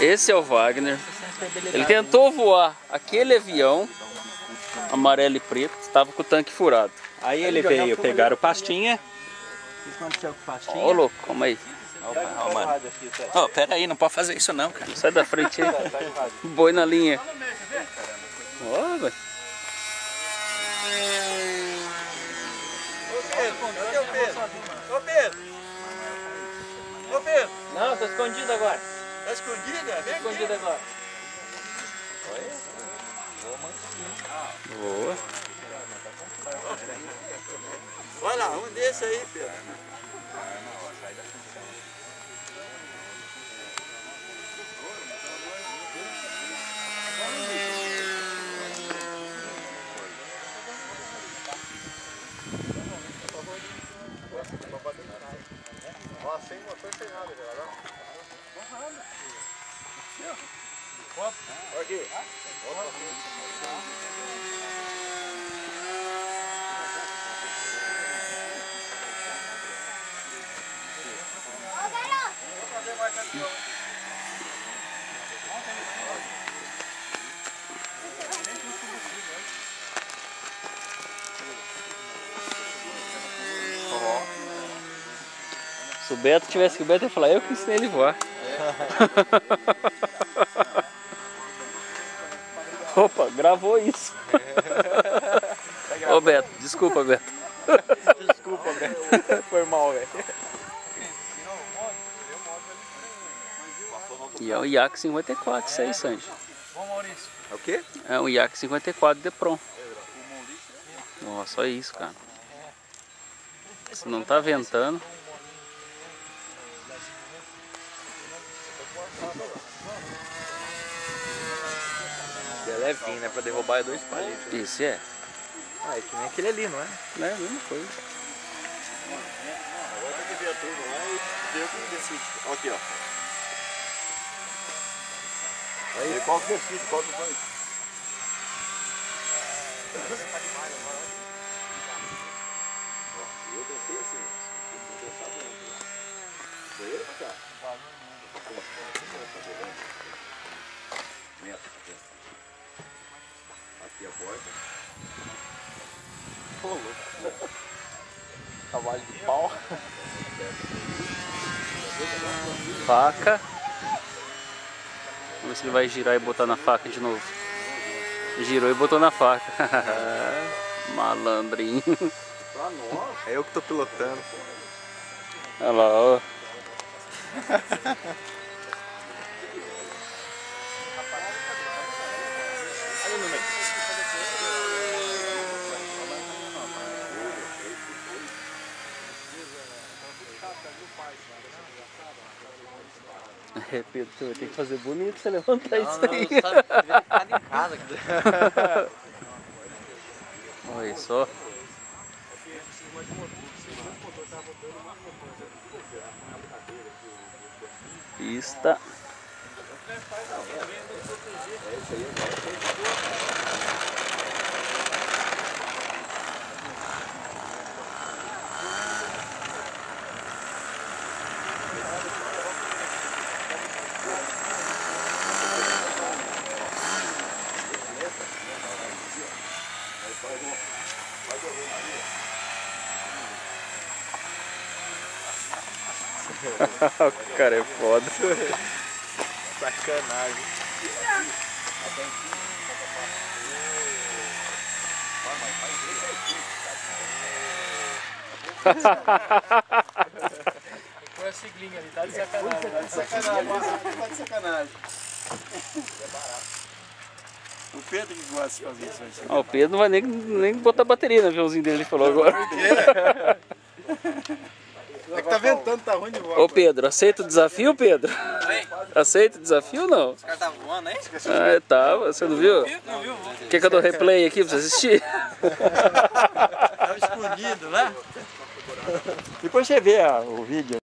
Esse é o Wagner. Ele tentou voar aquele avião amarelo e preto, estava com o tanque furado. Aí ele veio pegar o pastinha. Ô louco, calma aí. Ó, mano. Ó, pera aí, não pode fazer isso não, cara. Sai da frente aí. Boi na linha. Ó, velho. Ô Pedro! Ô Pedro! Não, tô escondido agora. Tá escondido? Vem Escondido agora. Boa. Olha lá, um desse aí, Pedro. Ó, sem motor, sem nada, galera. Olha aqui. Se o Beto tivesse que o Beto ia falar, eu que ensinei ele a voar. Opa, gravou isso. Ô Beto, desculpa Beto. Desculpa, velho. Foi mal, velho. E é um Yak 54, isso aí, Sanji. É o quê? É um Yak 54 Depron. Nossa, olha isso, cara. Se não tá ventando. É levinho, né? Pra derrubar é 2 palitos. Esse é. Ah, é que nem aquele ali, não é? É a mesma coisa. Agora tem que ver a turma lá e ver o que decide. Ó aqui, ó. Aí, qual que decide? Qual que vai? Eu pensei assim, eu não pensava muito. Foi ele pra cá? Aqui a porta. Pô, louco. Cavalo de pau. Faca. Vamos ver se ele vai girar e botar na faca de novo. Girou e botou na faca. Malandrinho. É eu que tô pilotando. Olha lá, ó. É, Pedro, você vai ter que fazer bonito você levantar isso aí. Não, sabe, em casa. Olha só. Pista. O cara é foda. Sacanagem. Põe a siglinha ali, tá de sacanagem. Tá de Sacanagem. O Pedro que gosta de fazer isso. Ó, o Pedro não vai nem botar bateria no aviãozinho dele, ele falou agora. É que tá ventando, tá ruim de voar. Ô Pedro, aceita o desafio, Pedro? Aceita o desafio ou não? Os caras tá voando aí? Ah, tá, você não viu? Não viu? Quer que eu dou replay aqui pra você assistir? Tava escondido lá. Depois você vê o vídeo.